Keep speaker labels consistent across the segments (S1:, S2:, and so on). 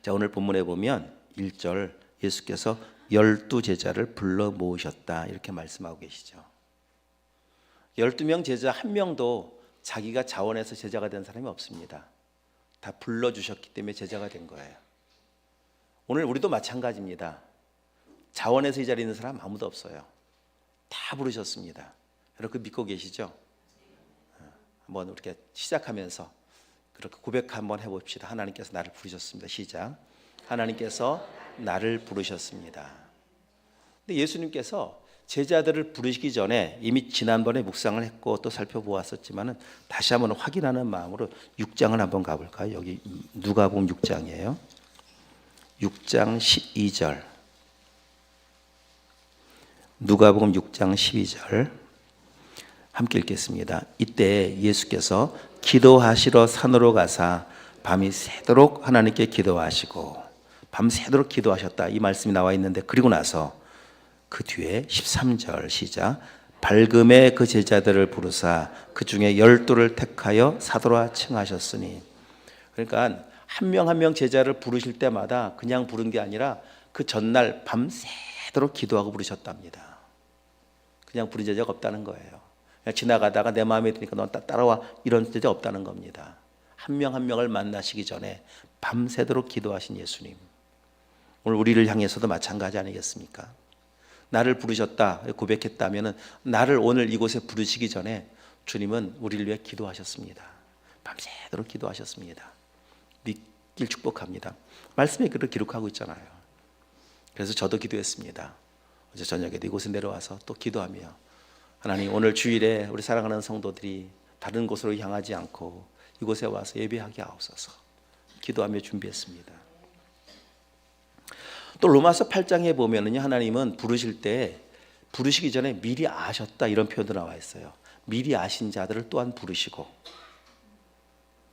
S1: 자, 오늘 본문에 보면 1절 예수께서 12제자를 불러 모으셨다 이렇게 말씀하고 계시죠. 12명 제자 한 명도 자기가 자원해서 제자가 된 사람이 없습니다. 다 불러주셨기 때문에 제자가 된 거예요. 오늘 우리도 마찬가지입니다. 자원해서 이 자리에 있는 사람 아무도 없어요. 다 부르셨습니다. 여러분 믿고 계시죠? 한번 이렇게 시작하면서 그렇게 고백 한번 해봅시다. 하나님께서 나를 부르셨습니다. 시작. 하나님께서 나를 부르셨습니다. 근데 예수님께서 제자들을 부르시기 전에 이미 지난번에 묵상을 했고 또 살펴보았었지만은 다시 한번 확인하는 마음으로 6장을 한번 가볼까요? 여기 누가복음 6장이에요. 6장 12절. 누가복음 6장 12절 함께 읽겠습니다. 이때 예수께서 기도하시러 산으로 가사 밤이 새도록 하나님께 기도하시고, 밤새도록 기도하셨다 이 말씀이 나와 있는데, 그리고 나서 그 뒤에 13절 시작. 밝음에 그 제자들을 부르사 그 중에 12를 택하여 사도라 칭하셨으니. 그러니까 한 명 한 명 제자를 부르실 때마다 그냥 부른 게 아니라 그 전날 밤새도록 기도하고 부르셨답니다. 그냥 부른 제자가 없다는 거예요. 그냥 지나가다가 내 마음에 드니까 넌 따라와 이런 제자 없다는 겁니다. 한 명 한 명을 만나시기 전에 밤새도록 기도하신 예수님, 오늘 우리를 향해서도 마찬가지 아니겠습니까? 나를 부르셨다 고백했다면 나를 오늘 이곳에 부르시기 전에 주님은 우리를 위해 기도하셨습니다. 밤새도록 기도하셨습니다. 믿길 축복합니다. 말씀에 그를 기록하고 있잖아요. 그래서 저도 기도했습니다. 어제 저녁에도 이곳에 내려와서 또 기도하며, 하나님 오늘 주일에 우리 사랑하는 성도들이 다른 곳으로 향하지 않고 이곳에 와서 예배하게 하옵소서 기도하며 준비했습니다. 또 로마서 8장에 보면은요, 하나님은 부르실 때 부르시기 전에 미리 아셨다 이런 표현도 나와 있어요. 미리 아신 자들을 또한 부르시고,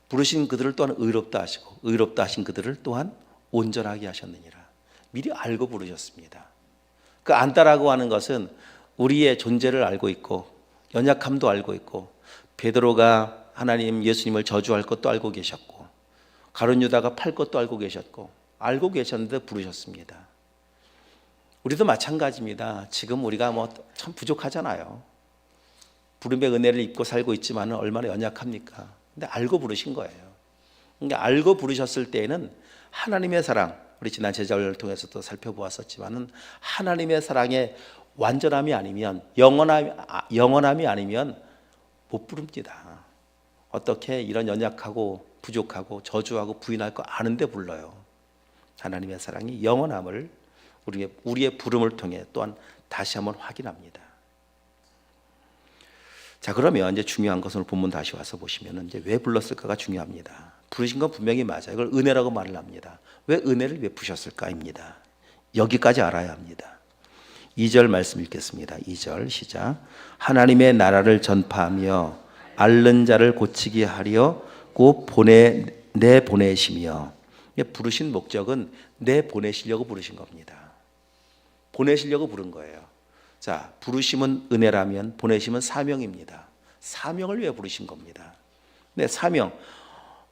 S1: 부르신 그들을 또한 의롭다 하시고, 의롭다 하신 그들을 또한 온전하게 하셨느니라. 미리 알고 부르셨습니다. 그 안다라고 하는 것은 우리의 존재를 알고 있고 연약함도 알고 있고, 베드로가 하나님 예수님을 저주할 것도 알고 계셨고, 가룟 유다가 팔 것도 알고 계셨고, 알고 계셨는데 부르셨습니다. 우리도 마찬가지입니다. 지금 우리가 참 부족하잖아요. 부름의 은혜를 입고 살고 있지만 얼마나 연약합니까? 근데 알고 부르신 거예요. 그러니까 알고 부르셨을 때에는 하나님의 사랑, 우리 지난 제자훈련을 통해서도 살펴보았었지만은 하나님의 사랑의 완전함이 아니면, 영원함이 아니면 못 부릅니다. 어떻게 이런 연약하고 부족하고 저주하고 부인할 거 아는데 불러요. 하나님의 사랑이 영원함을 우리의 부름을 통해 또한 다시 한번 확인합니다. 자, 그러면 이제 중요한 것은 본문 다시 와서 보시면 이제 왜 불렀을까가 중요합니다. 부르신 건 분명히 맞아요. 이걸 은혜라고 말을 합니다. 왜 은혜를 베푸셨을까입니다. 여기까지 알아야 합니다. 2절 말씀 읽겠습니다. 2절 시작. 하나님의 나라를 전파하며 앓는 자를 고치게 하려 곧 내보내시며. 부르신 목적은 내보내시려고 부르신 겁니다. 보내시려고 부른 거예요. 자, 부르심은 은혜라면 보내심은 사명입니다. 사명을 위해 부르신 겁니다. 네, 사명.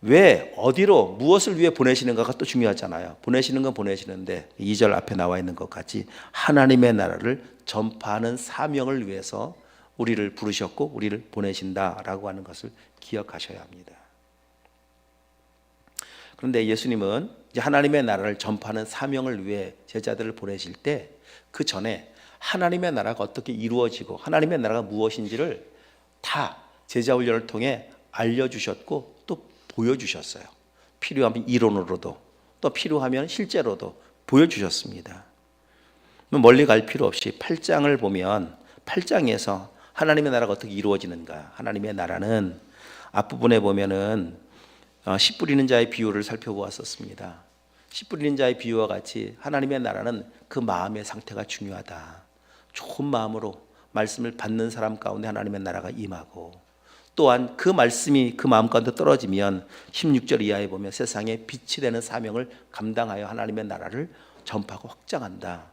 S1: 왜, 어디로, 무엇을 위해 보내시는가가 또 중요하잖아요. 보내시는 건 보내시는데 2절 앞에 나와 있는 것 같이 하나님의 나라를 전파하는 사명을 위해서 우리를 부르셨고 우리를 보내신다라고 하는 것을 기억하셔야 합니다. 그런데 예수님은 이제 하나님의 나라를 전파하는 사명을 위해 제자들을 보내실 때 그 전에 하나님의 나라가 어떻게 이루어지고 하나님의 나라가 무엇인지를 다 제자훈련을 통해 알려주셨고 또 보여주셨어요. 필요하면 이론으로도 또 필요하면 실제로도 보여주셨습니다. 멀리 갈 필요 없이 8장을 보면 8장에서 하나님의 나라가 어떻게 이루어지는가, 하나님의 나라는 앞부분에 보면은 씨 뿌리는 자의 비유를 살펴보았었습니다. 씨 뿌리는 자의 비유와 같이 하나님의 나라는 그 마음의 상태가 중요하다. 좋은 마음으로 말씀을 받는 사람 가운데 하나님의 나라가 임하고, 또한 그 말씀이 그 마음 가운데 떨어지면 16절 이하에 보면 세상에 빛이 되는 사명을 감당하여 하나님의 나라를 전파하고 확장한다.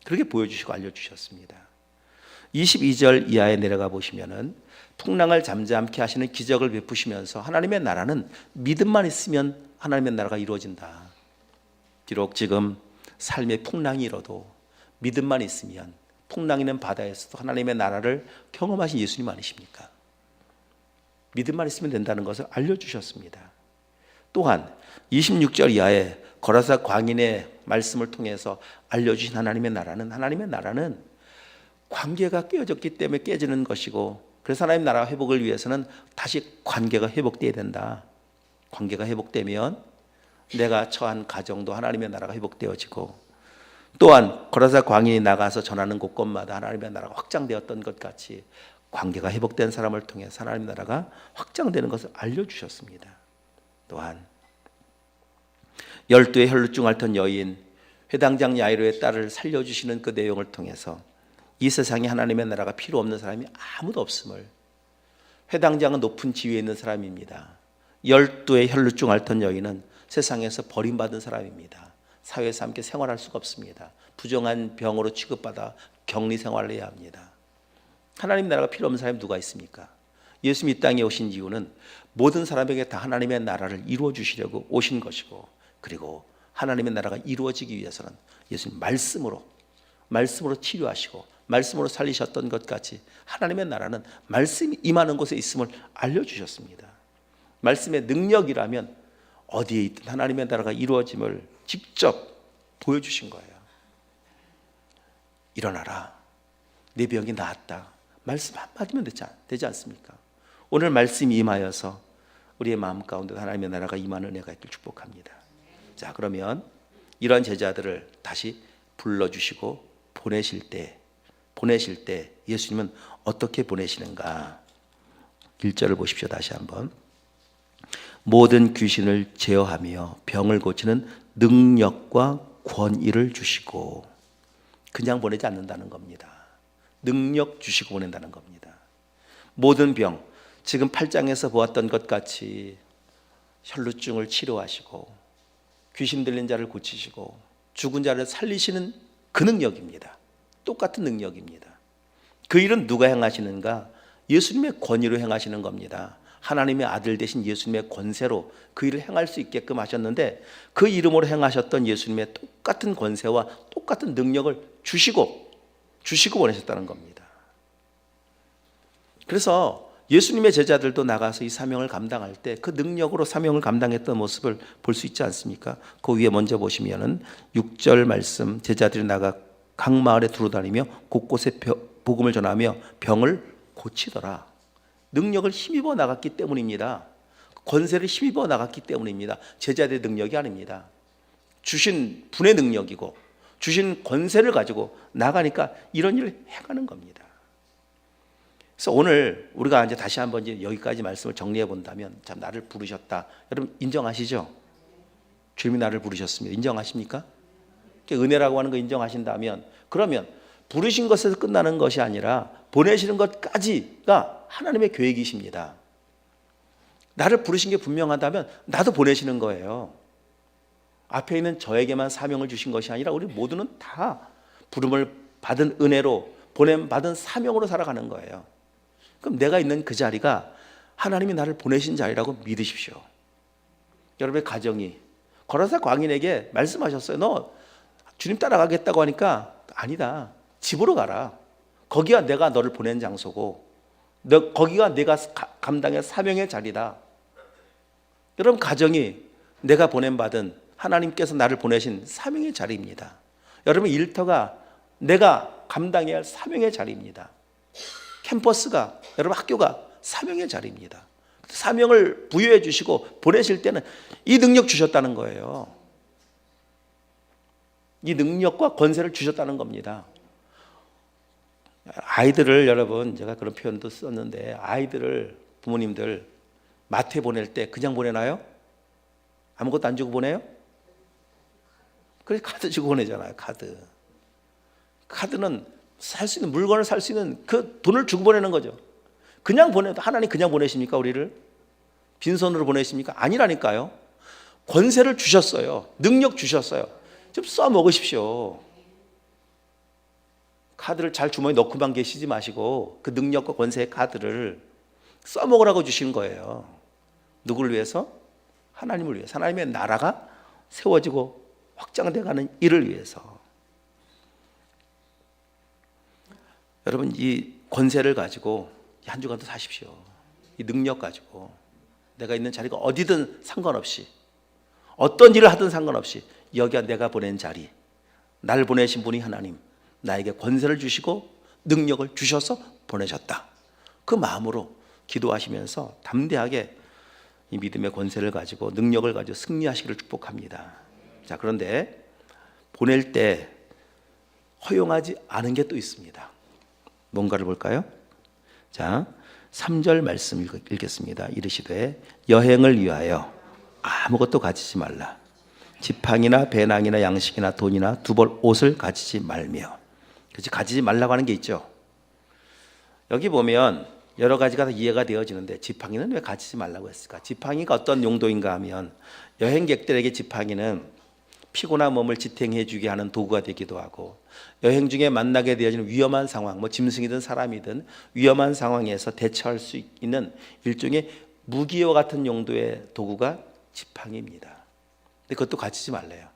S1: 그렇게 보여주시고 알려주셨습니다. 22절 이하에 내려가 보시면은 풍랑을 잠잠케 하시는 기적을 베푸시면서 하나님의 나라는 믿음만 있으면 하나님의 나라가 이루어진다. 비록 지금 삶의 풍랑이 일어도 믿음만 있으면 풍랑 있는 바다에서도 하나님의 나라를 경험하신 예수님 아니십니까? 믿음만 있으면 된다는 것을 알려주셨습니다. 또한 26절 이하에 거라사 광인의 말씀을 통해서 알려주신 하나님의 나라는 관계가 깨어졌기 때문에 깨지는 것이고, 그래서 하나님 나라 회복을 위해서는 다시 관계가 회복돼야 된다. 관계가 회복되면 내가 처한 가정도 하나님의 나라가 회복되어지고, 또한 거라사 광인이 나가서 전하는 곳곳마다 하나님의 나라가 확장되었던 것 같이 관계가 회복된 사람을 통해서 하나님의 나라가 확장되는 것을 알려주셨습니다. 또한 12의 혈루증 앓던 여인 회당장 야이로의 딸을 살려주시는 그 내용을 통해서 이 세상에 하나님의 나라가 필요 없는 사람이 아무도 없음을, 회당장은 높은 지위에 있는 사람입니다. 12의 혈루증 앓던 여인은 세상에서 버림받은 사람입니다. 사회에서 함께 생활할 수가 없습니다. 부정한 병으로 취급받아 격리 생활을 해야 합니다. 하나님 나라가 필요 없는 사람이 누가 있습니까? 예수님이 이 땅에 오신 이유는 모든 사람에게 다 하나님의 나라를 이루어 주시려고 오신 것이고, 그리고 하나님의 나라가 이루어지기 위해서는 예수님 말씀으로 치료하시고 말씀으로 살리셨던 것 같이 하나님의 나라는 말씀이 임하는 곳에 있음을 알려주셨습니다. 말씀의 능력이라면 어디에 있든 하나님의 나라가 이루어짐을 직접 보여주신 거예요. 일어나라, 내 병이 나았다. 말씀 한마디면 되지 않습니까? 오늘 말씀이 임하여서 우리의 마음 가운데 하나님의 나라가 임하는 은혜가 있길 축복합니다. 자, 그러면 이런 제자들을 다시 불러주시고 보내실 때 예수님은 어떻게 보내시는가? 1절을 보십시오. 다시 한번. 모든 귀신을 제어하며 병을 고치는 능력과 권위를 주시고, 그냥 보내지 않는다는 겁니다. 능력 주시고 보낸다는 겁니다. 모든 병, 지금 8장에서 보았던 것 같이 혈루증을 치료하시고 귀신 들린 자를 고치시고 죽은 자를 살리시는 그 능력입니다. 똑같은 능력입니다. 그 일은 누가 행하시는가? 예수님의 권위로 행하시는 겁니다. 하나님의 아들 되신 예수님의 권세로 그 일을 행할 수 있게끔 하셨는데, 그 이름으로 행하셨던 예수님의 똑같은 권세와 똑같은 능력을 주시고 보내셨다는 겁니다. 그래서 예수님의 제자들도 나가서 이 사명을 감당할 때 그 능력으로 사명을 감당했던 모습을 볼 수 있지 않습니까? 그 위에 먼저 보시면은 6절 말씀, 제자들이 나가 각 마을에 두루다니며 곳곳에 복음을 전하며 병을 고치더라. 능력을 힘입어 나갔기 때문입니다. 권세를 힘입어 나갔기 때문입니다. 제자들의 능력이 아닙니다. 주신 분의 능력이고 주신 권세를 가지고 나가니까 이런 일을 행하는 겁니다. 그래서 오늘 우리가 이제 다시 한번 이제 여기까지 말씀을 정리해 본다면, 참 나를 부르셨다. 여러분 인정하시죠? 주님이 나를 부르셨습니다. 인정하십니까? 은혜라고 하는 거 인정하신다면, 그러면 부르신 것에서 끝나는 것이 아니라 보내시는 것까지가 하나님의 계획이십니다. 나를 부르신 게 분명하다면 나도 보내시는 거예요. 앞에 있는 저에게만 사명을 주신 것이 아니라 우리 모두는 다 부름을 받은 은혜로 보냄받은 사명으로 살아가는 거예요. 그럼 내가 있는 그 자리가 하나님이 나를 보내신 자리라고 믿으십시오. 여러분의 가정이 거라사 광인에게 말씀하셨어요. 너 주님 따라가겠다고 하니까 아니다. 집으로 가라. 거기가 내가 너를 보낸 장소고 거기가 내가 감당할 사명의 자리다. 여러분 가정이 내가 보냄받은 하나님께서 나를 보내신 사명의 자리입니다. 여러분 일터가 내가 감당해야 할 사명의 자리입니다. 캠퍼스가, 여러분 학교가 사명의 자리입니다. 사명을 부여해 주시고 보내실 때는 이 능력 주셨다는 거예요. 이 능력과 권세를 주셨다는 겁니다. 아이들을, 여러분 제가 그런 표현도 썼는데, 아이들을 부모님들 마트에 보낼 때 그냥 보내나요? 아무것도 안 주고 보내요? 그래서 카드 주고 보내잖아요. 카드는 살 수 있는 물건을 살 수 있는 그 돈을 주고 보내는 거죠. 그냥 보내도 하나님 그냥 보내십니까? 우리를 빈손으로 보내십니까? 아니라니까요. 권세를 주셨어요. 능력 주셨어요. 좀 써먹으십시오. 카드를 잘 주머니에 넣고만 계시지 마시고 그 능력과 권세의 카드를 써먹으라고 주신 거예요. 누구를 위해서? 하나님을 위해서. 하나님의 나라가 세워지고 확장돼가는 이를 위해서. 여러분, 이 권세를 가지고 한 주간도 사십시오. 이 능력 가지고 내가 있는 자리가 어디든 상관없이, 어떤 일을 하든 상관없이, 여기가 내가 보낸 자리, 날 보내신 분이 하나님, 나에게 권세를 주시고 능력을 주셔서 보내셨다. 그 마음으로 기도하시면서 담대하게 이 믿음의 권세를 가지고 능력을 가지고 승리하시기를 축복합니다. 자, 그런데 보낼 때 허용하지 않은 게 또 있습니다. 뭔가를 볼까요? 자, 3절 말씀 읽겠습니다. 이르시되 여행을 위하여 아무것도 가지지 말라. 지팡이나 배낭이나 양식이나 돈이나 두 벌 옷을 가지지 말며. 그렇지, 가지지 말라고 하는 게 있죠. 여기 보면 여러 가지가 다 이해가 되어지는데 지팡이는 왜 가지지 말라고 했을까? 지팡이가 어떤 용도인가 하면 여행객들에게 지팡이는 피곤한 몸을 지탱해 주게 하는 도구가 되기도 하고, 여행 중에 만나게 되어지는 위험한 상황, 짐승이든 사람이든 위험한 상황에서 대처할 수 있는 일종의 무기와 같은 용도의 도구가 지팡이입니다. 근데 그것도 가지지 말래요.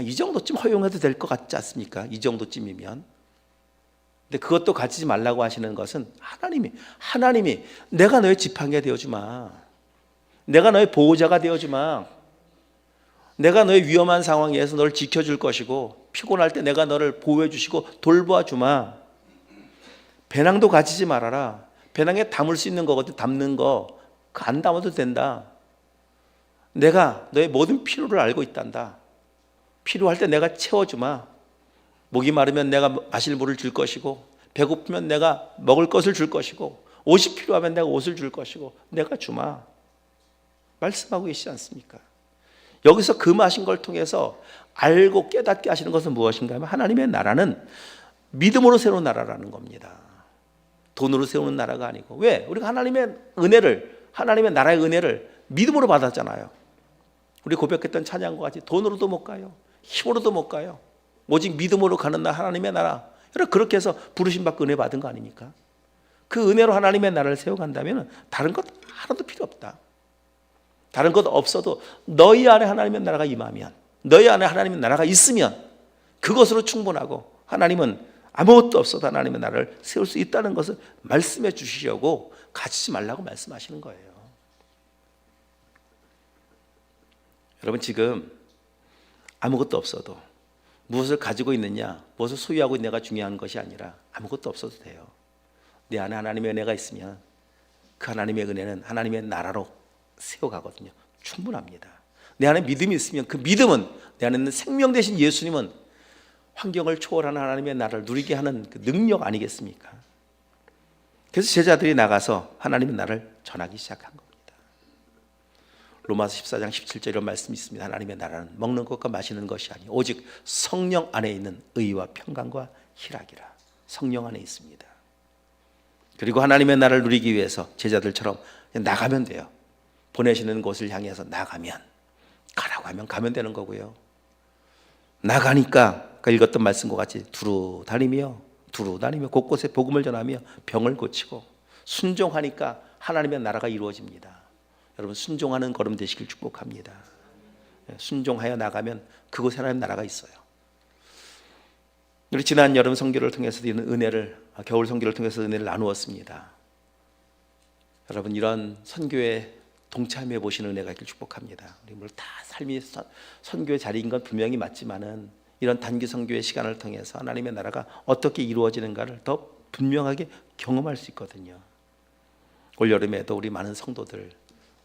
S1: 이 정도쯤 허용해도 될 것 같지 않습니까? 이 정도쯤이면. 근데 그것도 가지지 말라고 하시는 것은 하나님이 내가 너의 지팡이가 되어주마, 내가 너의 보호자가 되어주마, 내가 너의 위험한 상황에서 너를 지켜줄 것이고, 피곤할 때 내가 너를 보호해 주시고 돌보아 주마. 배낭도 가지지 말아라. 배낭에 담을 수 있는 거거든. 담는 거 그거 안 담아도 된다. 내가 너의 모든 필요를 알고 있단다. 필요할 때 내가 채워주마. 목이 마르면 내가 마실 물을 줄 것이고, 배고프면 내가 먹을 것을 줄 것이고, 옷이 필요하면 내가 옷을 줄 것이고, 내가 주마. 말씀하고 계시지 않습니까? 여기서 금하신 걸 통해서 알고 깨닫게 하시는 것은 무엇인가 하면, 하나님의 나라는 믿음으로 세우는 나라라는 겁니다. 돈으로 세우는 나라가 아니고. 왜? 우리가 하나님의 은혜를, 하나님의 나라의 은혜를 믿음으로 받았잖아요. 우리 고백했던 찬양과 같이 돈으로도 못 가요, 힘으로도 못 가요. 오직 믿음으로 가는 나 하나님의 나라. 여러분, 그렇게 해서 부르심 받고 은혜 받은 거 아닙니까? 그 은혜로 하나님의 나라를 세워간다면 다른 것 하나도 필요 없다. 다른 것 없어도 너희 안에 하나님의 나라가 임하면, 너희 안에 하나님의 나라가 있으면 그것으로 충분하고, 하나님은 아무것도 없어도 하나님의 나라를 세울 수 있다는 것을 말씀해 주시려고 가지지 말라고 말씀하시는 거예요. 여러분, 지금 아무것도 없어도, 무엇을 가지고 있느냐, 무엇을 소유하고 있느냐가 중요한 것이 아니라 아무것도 없어도 돼요. 내 안에 하나님의 은혜가 있으면 그 하나님의 은혜는 하나님의 나라로 세워가거든요. 충분합니다. 내 안에 믿음이 있으면 그 믿음은, 내 안에 있는 생명 되신 예수님은 환경을 초월하는 하나님의 나라를 누리게 하는 그 능력 아니겠습니까? 그래서 제자들이 나가서 하나님의 나라를 전하기 시작한 겁니다. 로마서 14장 17절 이런 말씀이 있습니다. 하나님의 나라는 먹는 것과 마시는 것이 아니 오직 성령 안에 있는 의와 평강과 희락이라. 성령 안에 있습니다. 그리고 하나님의 나라를 누리기 위해서 제자들처럼 나가면 돼요. 보내시는 곳을 향해서 나가면, 가라고 하면 가면 되는 거고요. 나가니까 아까 읽었던 말씀과 같이 두루 다니며 곳곳에 복음을 전하며 병을 고치고, 순종하니까 하나님의 나라가 이루어집니다. 여러분, 순종하는 걸음 되시길 축복합니다. 순종하여 나가면 그곳에 하나님의 나라가 있어요. 우리 지난 여름 선교를 통해서도 이런 은혜를, 겨울 선교를 통해서 은혜를 나누었습니다. 여러분, 이런 선교에 동참해 보시는 은혜가 있길 축복합니다. 우리 뭐 다 삶이 선교의 자리인 건 분명히 맞지만은, 이런 단기 선교의 시간을 통해서 하나님의 나라가 어떻게 이루어지는가를 더 분명하게 경험할 수 있거든요. 올 여름에도 우리 많은 성도들,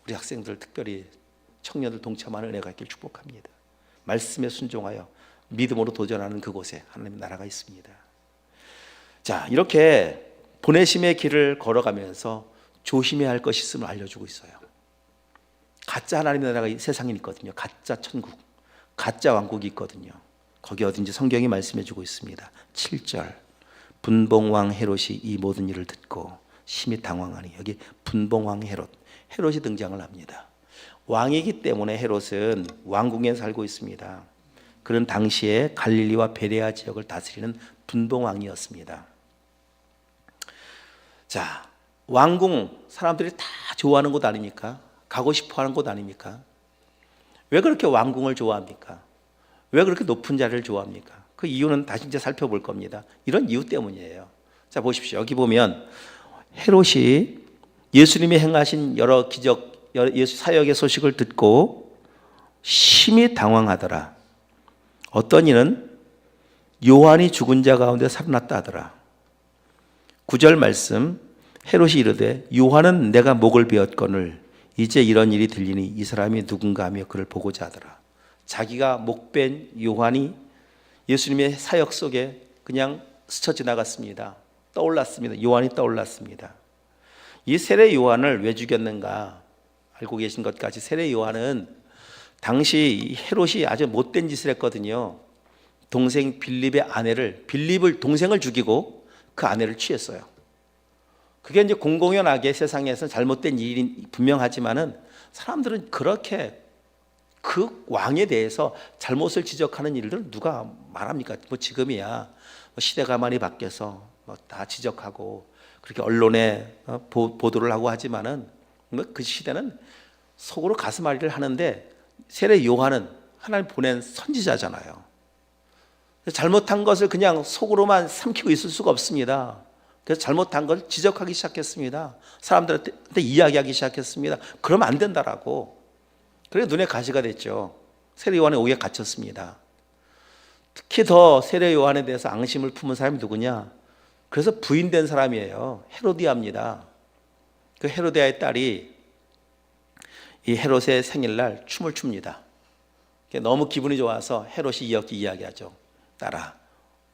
S1: 우리 학생들, 특별히 청년들 동참하는 은혜가 있길 축복합니다. 말씀에 순종하여 믿음으로 도전하는 그곳에 하나님의 나라가 있습니다. 자, 이렇게 보내심의 길을 걸어가면서 조심해야 할 것이 있음을 알려주고 있어요. 가짜 하나님의 나라가 이 세상에 있거든요. 가짜 천국, 가짜 왕국이 있거든요. 거기 어딘지 성경이 말씀해주고 있습니다. 7절, 분봉왕 헤롯이 이 모든 일을 듣고 심히 당황하니, 여기 분봉왕 헤롯이 등장을 합니다. 왕이기 때문에 헤롯은 왕궁에 살고 있습니다. 그는 당시에 갈릴리와 베레아 지역을 다스리는 분봉왕이었습니다. 자, 왕궁, 사람들이 다 좋아하는 곳 아닙니까? 가고 싶어하는 곳 아닙니까? 왜 그렇게 왕궁을 좋아합니까? 왜 그렇게 높은 자리를 좋아합니까? 그 이유는 다시 이제 살펴볼 겁니다. 이런 이유 때문이에요. 자, 보십시오. 여기 보면 헤롯이 예수님이 행하신 여러 기적, 예수 사역의 소식을 듣고 심히 당황하더라. 어떤 이는 요한이 죽은 자 가운데 살아났다 하더라. 9절 말씀, 헤롯이 이르되 요한은 내가 목을 베었거늘 이제 이런 일이 들리니 이 사람이 누군가 하며 그를 보고자 하더라. 자기가 목벤 요한이 예수님의 사역 속에 그냥 스쳐 지나갔습니다. 떠올랐습니다. 요한이 떠올랐습니다. 이 세례 요한을 왜 죽였는가 알고 계신 것 같이 세례 요한은 당시 헤롯이 아주 못된 짓을 했거든요. 동생 빌립의 빌립을 동생을 죽이고 그 아내를 취했어요. 그게 이제 공공연하게 세상에서 잘못된 일이 분명하지만은 사람들은 그렇게 그 왕에 대해서 잘못을 지적하는 일들을 누가 말합니까? 뭐 지금이야 뭐 시대가 많이 바뀌어서 뭐 다 지적하고 그렇게 언론에 보도를 하고 하지만은 뭐 그 시대는 속으로 가슴앓이를 하는데 세례 요한은 하나님 보낸 선지자잖아요. 잘못한 것을 그냥 속으로만 삼키고 있을 수가 없습니다. 그래서 잘못한 걸 지적하기 시작했습니다. 사람들한테 이야기하기 시작했습니다. 그러면 안 된다라고. 그래서 눈에 가시가 됐죠. 세례 요한의 옥에 갇혔습니다. 특히 더 세례 요한에 대해서 앙심을 품은 사람이 누구냐? 그래서 부인된 사람이에요. 헤로디아입니다. 그 헤로디아의 딸이 이 헤롯의 생일날 춤을 춥니다. 너무 기분이 좋아서 헤롯이 이렇게 이야기하죠. 딸아,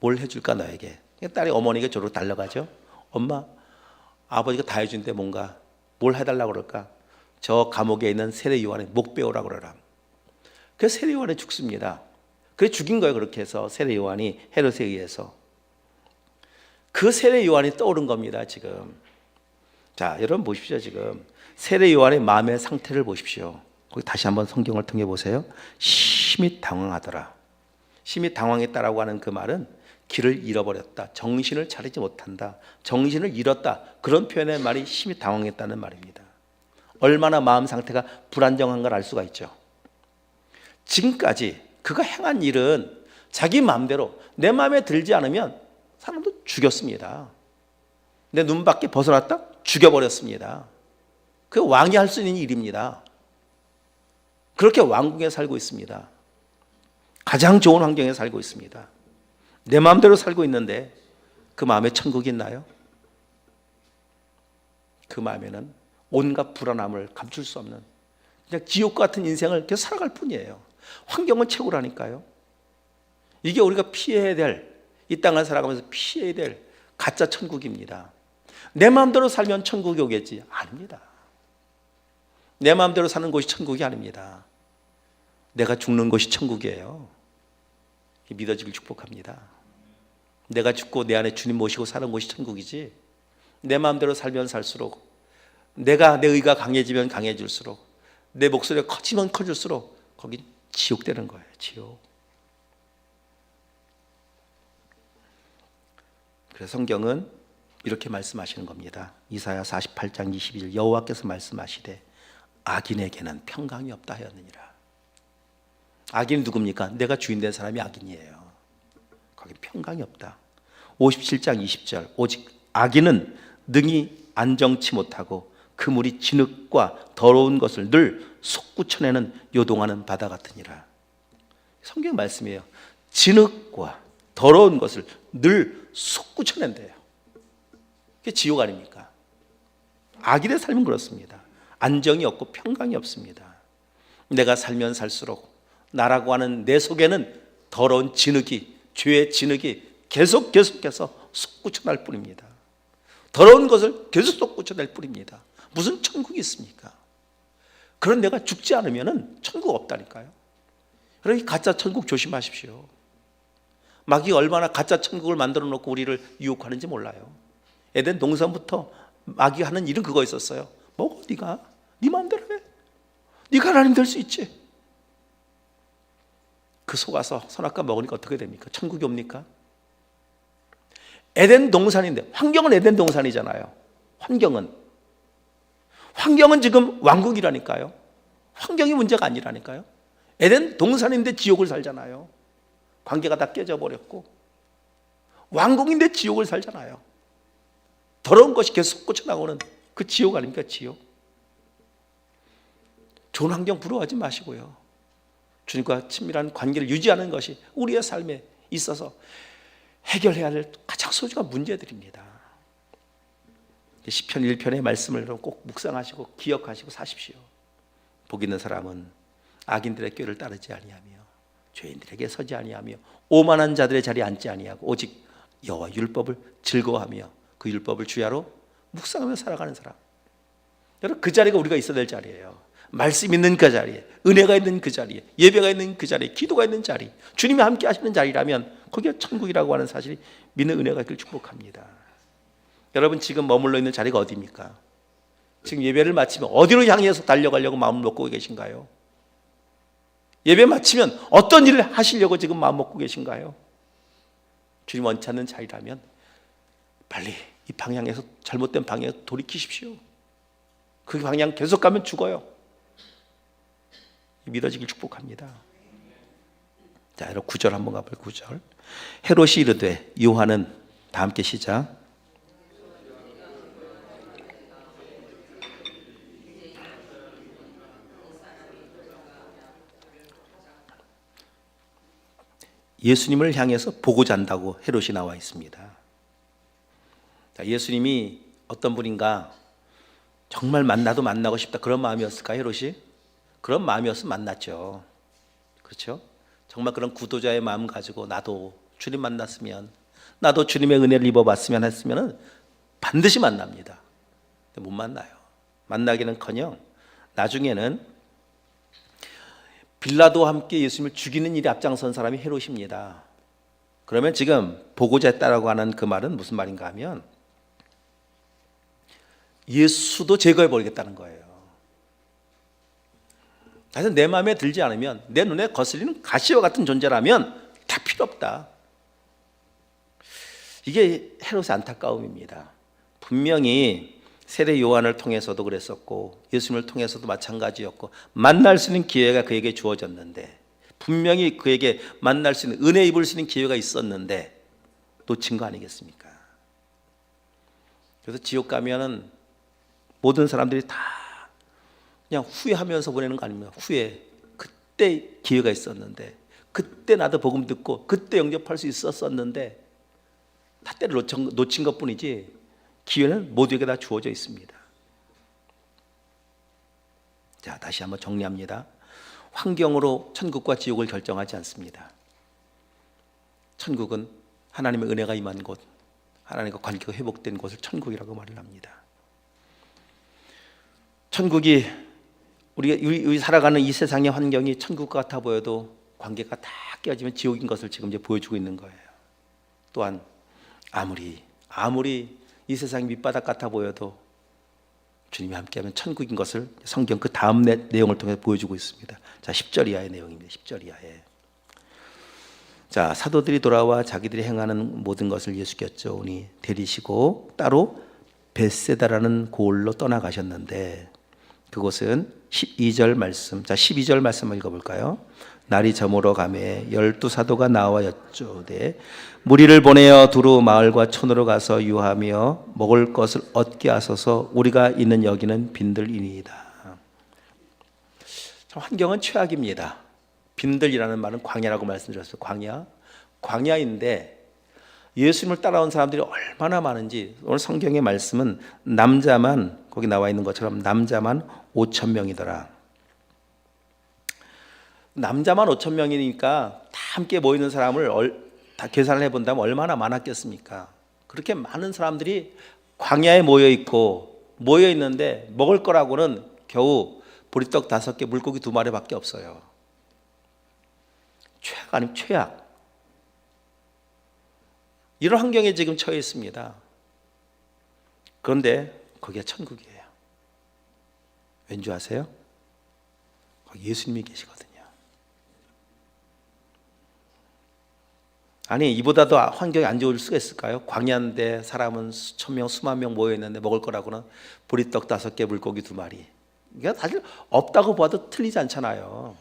S1: 뭘 해줄까 너에게? 딸이 어머니에게 저로 달려가죠. 엄마, 아버지가 다 해준데 뭔가 뭘 해달라고 그럴까? 저 감옥에 있는 세례 요한의 목 베우라고 그러라. 그래서 세례 요한이 죽습니다. 그래서 죽인 거예요. 그렇게 해서 세례 요한이 헤롯에 의해서. 그 세례 요한이 떠오른 겁니다. 지금. 자, 여러분 보십시오. 지금 세례 요한의 마음의 상태를 보십시오. 거기 다시 한번 성경을 통해 보세요. 심히 당황하더라. 심히 당황했다라고 하는 그 말은 길을 잃어버렸다. 정신을 차리지 못한다. 정신을 잃었다. 그런 표현의 말이 심히 당황했다는 말입니다. 얼마나 마음 상태가 불안정한 걸 알 수가 있죠. 지금까지 그가 행한 일은 자기 마음대로 내 마음에 들지 않으면 사람도 죽였습니다. 내 눈 밖에 벗어났다? 죽여버렸습니다. 그 왕이 할 수 있는 일입니다. 그렇게 왕궁에 살고 있습니다. 가장 좋은 환경에 살고 있습니다. 내 마음대로 살고 있는데 그 마음에 천국이 있나요? 그 마음에는 온갖 불안함을 감출 수 없는 그냥 지옥 같은 인생을 계속 살아갈 뿐이에요. 환경은 최고라니까요. 이게 우리가 피해야 될, 이 땅을 살아가면서 피해야 될 가짜 천국입니다. 내 마음대로 살면 천국이 오겠지? 아닙니다. 내 마음대로 사는 곳이 천국이 아닙니다. 내가 죽는 곳이 천국이에요. 믿어지길 축복합니다. 내가 죽고 내 안에 주님 모시고 사는 곳이 천국이지, 내 마음대로 살면 살수록, 내가 내 의가 강해지면 강해질수록, 내 목소리가 커지면 커질수록 거긴 지옥 되는 거예요. 지옥. 그래서 성경은 이렇게 말씀하시는 겁니다. 이사야 48장 22절 여호와께서 말씀하시되 악인에게는 평강이 없다 하였느니라. 악인이 누굽니까? 내가 주인 된 사람이 악인이에요. 거기 평강이 없다. 57장 20절 오직 악인은 능히 안정치 못하고 그물이 진흙과 더러운 것을 늘 솟구쳐내는 요동하는 바다 같으니라. 성경 말씀이에요. 진흙과 더러운 것을 늘 솟구쳐낸대요. 그게 지옥 아닙니까? 악인의 삶은 그렇습니다. 안정이 없고 평강이 없습니다. 내가 살면 살수록 나라고 하는 내 속에는 더러운 진흙이, 죄의 진흙이 계속해서 솟구쳐날 뿐입니다. 더러운 것을 계속 솟구쳐낼 뿐입니다. 무슨 천국이 있습니까? 그런 내가 죽지 않으면 천국 없다니까요. 여러분, 가짜 천국 조심하십시오. 마귀가 얼마나 가짜 천국을 만들어 놓고 우리를 유혹하는지 몰라요. 에덴 동산부터 마귀가 하는 일은 그거 있었어요. 먹어, 네가 네 마음대로 해. 네가 하나님 될 수 있지. 그 속아서 선악과 먹으니까 어떻게 됩니까? 천국이 옵니까? 에덴 동산인데, 환경은 에덴 동산이잖아요. 환경은 지금 왕국이라니까요. 환경이 문제가 아니라니까요. 에덴 동산인데 지옥을 살잖아요. 관계가 다 깨져버렸고 왕궁인데 지옥을 살잖아요. 더러운 것이 계속 꽂혀나오는 그 지옥 아닙니까? 지옥. 좋은 환경 부러워하지 마시고요, 주님과 친밀한 관계를 유지하는 것이 우리의 삶에 있어서 해결해야 할 가장 소중한 문제들입니다. 시편 1편의 말씀을 꼭 묵상하시고 기억하시고 사십시오. 복 있는 사람은 악인들의 꾀를 따르지 아니하며 죄인들에게 서지 아니하며 오만한 자들의 자리에 앉지 아니하고 오직 여호와 율법을 즐거워하며 그 율법을 주야로 묵상하며 살아가는 사람. 여러분, 그 자리가 우리가 있어야 될 자리예요. 말씀 있는 그 자리에, 은혜가 있는 그 자리에, 예배가 있는 그 자리에, 기도가 있는 자리, 주님이 함께 하시는 자리라면 거기가 천국이라고 하는 사실이 믿는 은혜가 있길 축복합니다. 여러분, 지금 머물러 있는 자리가 어디입니까? 지금 예배를 마치면 어디로 향해서 달려가려고 마음을 먹고 계신가요? 예배 마치면 어떤 일을 하시려고 지금 마음 먹고 계신가요? 주님 원치 않는 자리라면 빨리 이 방향에서, 잘못된 방향에서 돌이키십시오. 그 방향 계속 가면 죽어요. 믿어지길 축복합니다. 자, 여러분 9절 한번 가볼까요? 9절. 헤롯이 이르되, 요한은, 다 함께 시작. 예수님을 향해서 보고자 한다고 헤롯이 나와 있습니다. 자, 예수님이 어떤 분인가, 정말 만나도 만나고 싶다, 그런 마음이었을까 헤롯이? 그런 마음이었으면 만났죠. 그렇죠? 정말 그런 구도자의 마음 가지고 나도 주님 만났으면, 나도 주님의 은혜를 입어봤으면 했으면 반드시 만납니다. 근데 못 만나요. 만나기는커녕 나중에는 빌라도와 함께 예수님을 죽이는 일에 앞장선 사람이 헤롯입니다. 그러면 지금 보고자 했다라고 하는 그 말은 무슨 말인가 하면 예수도 제거해버리겠다는 거예요. 그래서 내 마음에 들지 않으면, 내 눈에 거슬리는 가시와 같은 존재라면 다 필요 없다. 이게 헤롯의 안타까움입니다. 분명히 세례 요한을 통해서도 그랬었고 예수님을 통해서도 마찬가지였고 만날 수 있는 기회가 그에게 주어졌는데, 분명히 그에게 만날 수 있는, 은혜 입을 수 있는 기회가 있었는데 놓친 거 아니겠습니까? 그래서 지옥 가면은 모든 사람들이 다 그냥 후회하면서 보내는 거 아닙니까? 후회. 그때 기회가 있었는데, 그때 나도 복음 듣고 그때 영접할 수 있었었는데 다 때를 놓친 것뿐이지 기회는 모두에게 다 주어져 있습니다. 자, 다시 한번 정리합니다. 환경으로 천국과 지옥을 결정하지 않습니다. 천국은 하나님의 은혜가 임한 곳, 하나님과 관계가 회복된 곳을 천국이라고 말을 합니다. 천국이, 우리 살아가는 이 세상의 환경이 천국 같아 보여도 관계가 다 깨어지면 지옥인 것을 지금 이제 보여주고 있는 거예요. 또한 아무리 이 세상이 밑바닥 같아 보여도 주님이 함께하면 천국인 것을 성경 그 다음 내용을 통해 보여주고 있습니다. 자, 10절 이하의 내용입니다. 10절 이하에. 자, 사도들이 돌아와 자기들이 행하는 모든 것을 예수께서 오니 데리시고 따로 벳세다라는 고을로 떠나가셨는데, 그곳은 12절 말씀, 자 12절 말씀 읽어볼까요? 날이 저물어 가매 12사도가 나와 여쭈되, 무리를 보내어 두루 마을과 촌으로 가서 유하며 먹을 것을 얻게 하소서. 우리가 있는 여기는 빈들이니이다. 환경은 최악입니다. 빈들이라는 말은 광야라고 말씀드렸어요. 광야인데 예수님을 따라온 사람들이 얼마나 많은지, 오늘 성경의 말씀은 남자만, 거기 나와 있는 것처럼 남자만 5,000명이더라. 남자만 5,000명이니까 다 함께 모이는 사람을 다 계산을 해본다면 얼마나 많았겠습니까? 그렇게 많은 사람들이 광야에 모여 있는데 먹을 거라고는 겨우 보리떡 5개, 물고기 2마리밖에 없어요. 최악 아니면 최악. 이런 환경에 지금 처해 있습니다. 그런데 거기가 천국이에요. 왠지 아세요? 거기 예수님이 계시거든요. 아니, 이보다도 환경이 안 좋을 수가 있을까요? 광야인데 사람은 수천 명, 수만 명 모여 있는데 먹을 거라고는 보리떡 5개, 물고기 2마리. 이게 사실 없다고 봐도 틀리지 않잖아요.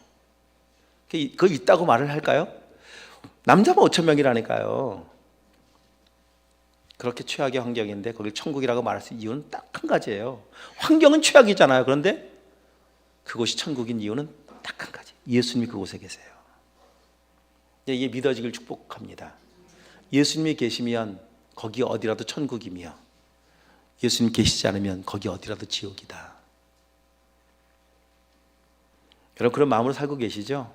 S1: 그거 있다고 말을 할까요? 남자만 5천 명이라니까요. 그렇게 최악의 환경인데 거길 천국이라고 말할 수 있는 이유는 딱 한 가지예요. 환경은 최악이잖아요. 그런데 그곳이 천국인 이유는 딱 한 가지. 예수님이 그곳에 계세요. 이게 믿어지길 축복합니다. 예수님이 계시면 거기 어디라도 천국이며, 예수님 계시지 않으면 거기 어디라도 지옥이다. 여러분 그런 마음으로 살고 계시죠?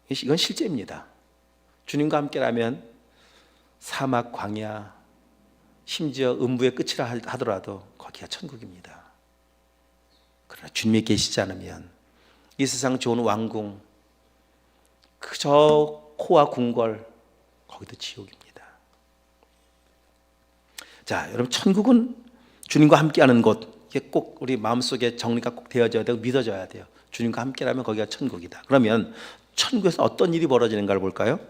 S1: 이건 실제입니다. 주님과 함께라면 사막, 광야, 심지어 음부의 끝이라 하더라도 거기가 천국입니다. 그러나 주님이 계시지 않으면 이 세상 좋은 왕궁, 그저 코와 궁궐, 거기도 지옥입니다. 자, 여러분 천국은 주님과 함께하는 곳, 이게 꼭 우리 마음속에 정리가 꼭 되어져야 되고 믿어져야 돼요. 주님과 함께라면 거기가 천국이다. 그러면 천국에서 어떤 일이 벌어지는가를 볼까요?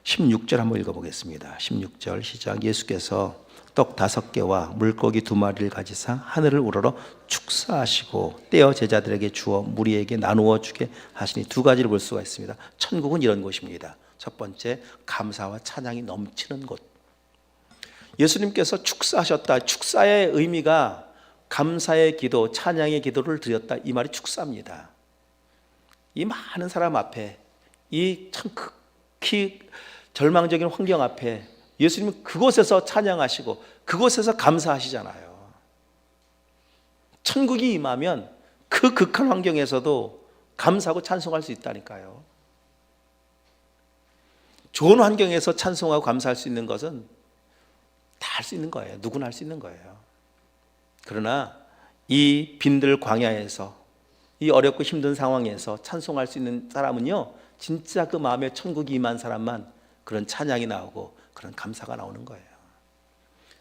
S1: 16절 한번 읽어보겠습니다. 16절 시작. 예수께서 떡 5개와 물고기 2마리를 가지사 하늘을 우러러 축사하시고 떼어 제자들에게 주어 무리에게 나누어 주게 하시니 두 가지를 볼 수가 있습니다. 천국은 이런 곳입니다. 첫 번째, 감사와 찬양이 넘치는 곳. 예수님께서 축사하셨다. 축사의 의미가 감사의 기도, 찬양의 기도를 드렸다. 이 말이 축사입니다. 이 많은 사람 앞에, 이 참 극히 절망적인 환경 앞에 예수님은 그곳에서 찬양하시고 그곳에서 감사하시잖아요. 천국이 임하면 그 극한 환경에서도 감사하고 찬송할 수 있다니까요. 좋은 환경에서 찬송하고 감사할 수 있는 것은 다 할 수 있는 거예요. 누구나 할 수 있는 거예요. 그러나 이 빈들 광야에서, 이 어렵고 힘든 상황에서 찬송할 수 있는 사람은요, 진짜 그 마음에 천국이 임한 사람만 그런 찬양이 나오고 그런 감사가 나오는 거예요.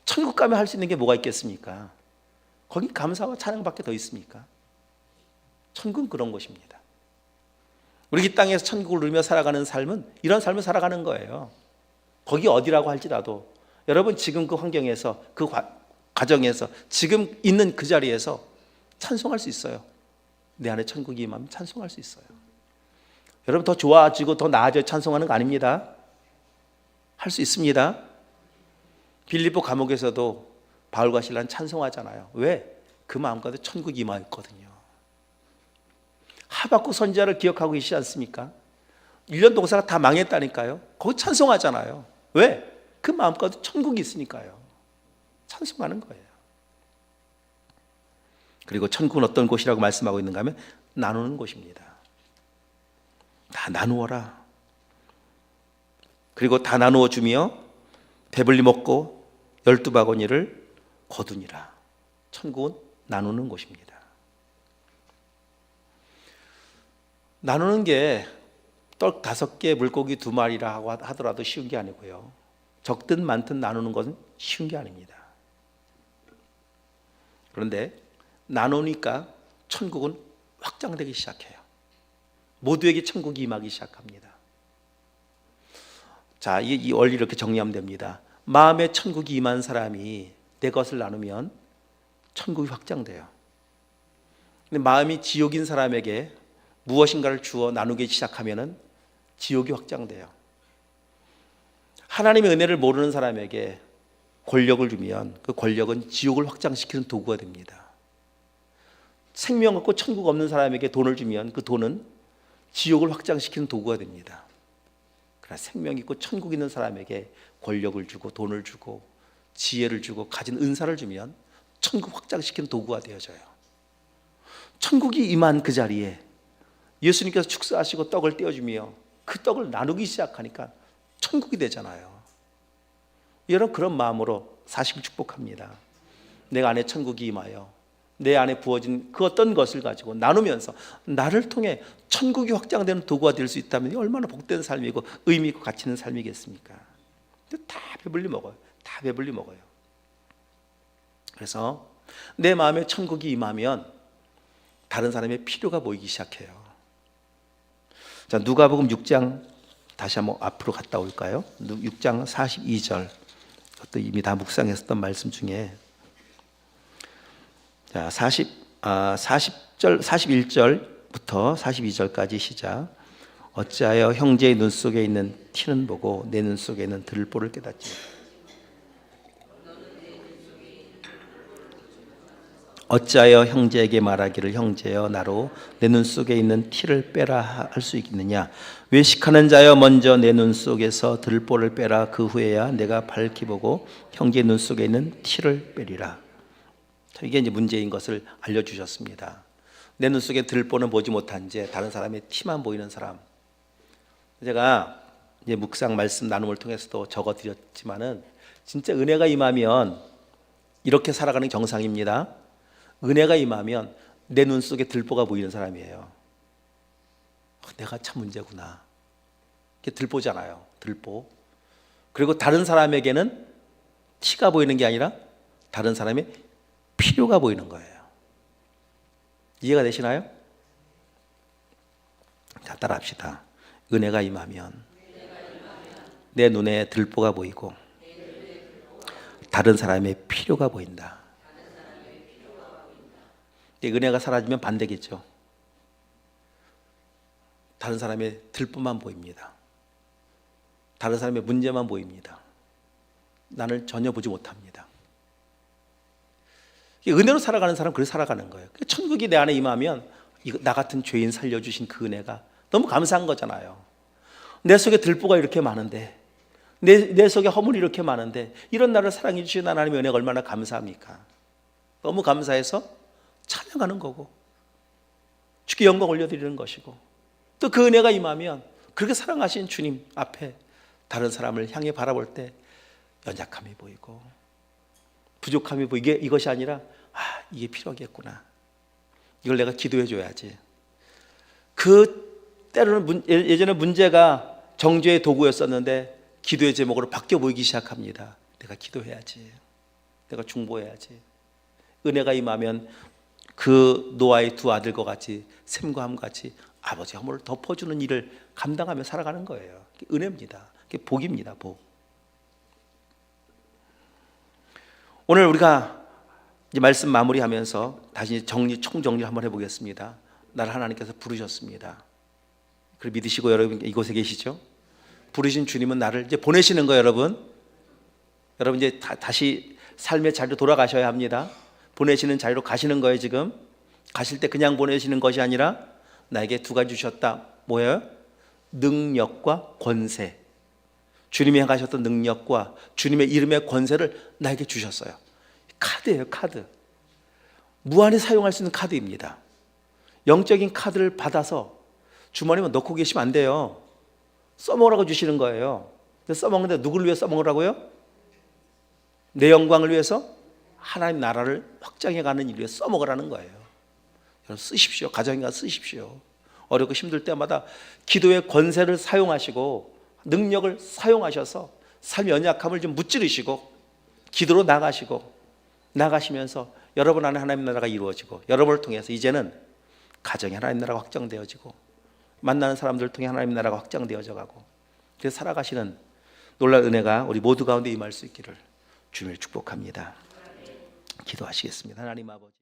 S1: 천국 가면 할 수 있는 게 뭐가 있겠습니까? 거기 감사와 찬양밖에 더 있습니까? 천국은 그런 곳입니다. 우리 이 땅에서 천국을 누리며 살아가는 삶은 이런 삶을 살아가는 거예요. 거기 어디라고 할지라도 여러분 지금 그 환경에서, 그 가정에서, 지금 있는 그 자리에서 찬송할 수 있어요. 내 안에 천국이 임하면 찬송할 수 있어요. 여러분 더 좋아지고 더 나아져 찬송하는 거 아닙니다. 할 수 있습니다. 빌립보 감옥에서도 바울과 실라는 찬송하잖아요. 왜? 그 마음가운데 천국이 임하였거든요. 하박국 선지자를 기억하고 계시지 않습니까? 1년 동사가 다 망했다니까요. 거기 찬송하잖아요. 왜? 그 마음가운데 천국이 있으니까요. 찬송하는 거예요. 그리고 천국은 어떤 곳이라고 말씀하고 있는가 하면 나누는 곳입니다. 다 나누어라. 그리고 다 나누어 주며 배불리 먹고 12바구니를 거두니라. 천국은 나누는 곳입니다. 나누는 게 떡 5개, 물고기 2마리라 하더라도 쉬운 게 아니고요. 적든 많든 나누는 것은 쉬운 게 아닙니다. 그런데 나누니까 천국은 확장되기 시작해요. 모두에게 천국이 임하기 시작합니다. 자, 이 원리 이렇게 정리하면 됩니다. 마음에 천국이 임한 사람이 내 것을 나누면 천국이 확장돼요. 근데 마음이 지옥인 사람에게 무엇인가를 주어 나누기 시작하면은 지옥이 확장돼요. 하나님의 은혜를 모르는 사람에게 권력을 주면 그 권력은 지옥을 확장시키는 도구가 됩니다. 생명 없고 천국 없는 사람에게 돈을 주면 그 돈은 지옥을 확장시키는 도구가 됩니다. 그러나 생명 있고 천국 있는 사람에게 권력을 주고 돈을 주고 지혜를 주고 가진 은사를 주면 천국 확장시키는 도구가 되어져요. 천국이 임한 그 자리에 예수님께서 축사하시고 떡을 떼어주며 그 떡을 나누기 시작하니까 천국이 되잖아요. 여러분 그런 마음으로 사시길 축복합니다. 내가 안에 천국이 임하여 내 안에 부어진 그 어떤 것을 가지고 나누면서 나를 통해 천국이 확장되는 도구가 될 수 있다면 얼마나 복된 삶이고 의미 있고 가치 있는 삶이겠습니까? 다 배불리 먹어요. 다 배불리 먹어요. 그래서 내 마음에 천국이 임하면 다른 사람의 필요가 보이기 시작해요. 자, 누가복음 6장 다시 한번 앞으로 갔다 올까요? 6장 42절. 그것도 이미 다 묵상했었던 말씀 중에 자, 41절부터 42절까지 시작. 어찌하여 형제의 눈 속에 있는 티는 보고 내 눈 속에 있는 들보를 깨닫지. 어찌하여 형제에게 말하기를 형제여 나로 내 눈 속에 있는 티를 빼라 할 수 있겠느냐. 외식하는 자여 먼저 내 눈 속에서 들보를 빼라. 그 후에야 내가 밝히 보고 형제의 눈 속에 있는 티를 빼리라. 이게 이제 문제인 것을 알려주셨습니다. 내 눈 속에 들보는 보지 못한 채 다른 사람의 티만 보이는 사람. 제가 이제 묵상 말씀 나눔을 통해서도 적어드렸지만은 진짜 은혜가 임하면 이렇게 살아가는 정상입니다. 은혜가 임하면 내 눈 속에 들보가 보이는 사람이에요. 내가 참 문제구나. 이게 들보잖아요. 들보. 그리고 다른 사람에게는 티가 보이는 게 아니라 다른 사람의 필요가 보이는 거예요. 이해가 되시나요? 자, 따라합시다. 은혜가 임하면 내 눈에 들보가 보이고 다른 사람의 필요가 보인다. 은혜가 사라지면 반대겠죠. 다른 사람의 들보만 보입니다. 다른 사람의 문제만 보입니다. 나를 전혀 보지 못합니다. 은혜로 살아가는 사람은 그렇게 살아가는 거예요. 천국이 내 안에 임하면 나 같은 죄인 살려주신 그 은혜가 너무 감사한 거잖아요. 내 속에 들보가 이렇게 많은데, 내 속에 허물이 이렇게 많은데 이런 나를 사랑해 주신 하나님의 은혜가 얼마나 감사합니까? 너무 감사해서 찬양하는 거고 주께 영광 올려드리는 것이고, 또 그 은혜가 임하면 그렇게 사랑하신 주님 앞에 다른 사람을 향해 바라볼 때 연약함이 보이고 부족함이 보이고, 이것이 아니라 이게 필요하겠구나, 이걸 내가 기도해 줘야지. 그 때로는 예전에 문제가 정죄의 도구였었는데 기도의 제목으로 바뀌어 보이기 시작합니다. 내가 기도해야지, 내가 중보해야지. 은혜가 임하면 그 노아의 두 아들과 같이 샘과 함 같이 아버지 허물을 덮어주는 일을 감당하며 살아가는 거예요. 은혜입니다. 복입니다. 복. 오늘 우리가 이제 말씀 마무리하면서 다시 총정리 한번 해보겠습니다. 나를 하나님께서 부르셨습니다. 그걸 믿으시고 여러분 이곳에 계시죠? 부르신 주님은 나를 이제 보내시는 거예요, 여러분. 여러분 이제 다시 삶의 자리로 돌아가셔야 합니다. 보내시는 자리로 가시는 거예요. 지금 가실 때 그냥 보내시는 것이 아니라 나에게 두 가지 주셨다. 뭐예요? 능력과 권세. 주님이 행하셨던 능력과 주님의 이름의 권세를 나에게 주셨어요. 카드예요, 카드. 무한히 사용할 수 있는 카드입니다. 영적인 카드를 받아서 주머니에 넣고 계시면 안 돼요. 써먹으라고 주시는 거예요. 근데 써먹는데 누구를 위해 써먹으라고요? 내 영광을 위해서, 하나님 나라를 확장해가는 일 위해 써먹으라는 거예요. 여러분 쓰십시오. 가정에 가서 쓰십시오. 어렵고 힘들 때마다 기도의 권세를 사용하시고 능력을 사용하셔서 삶의 연약함을 좀 무찌르시고 기도로 나가시면서 여러분 안에 하나님 나라가 이루어지고, 여러분을 통해서 이제는 가정에 하나님 나라가 확장되어지고 만나는 사람들을 통해 하나님 나라가 확장되어져 가고, 그래서 살아가시는 놀라운 은혜가 우리 모두 가운데 임할 수 있기를 주님을 축복합니다. 기도하시겠습니다. 하나님 아버지.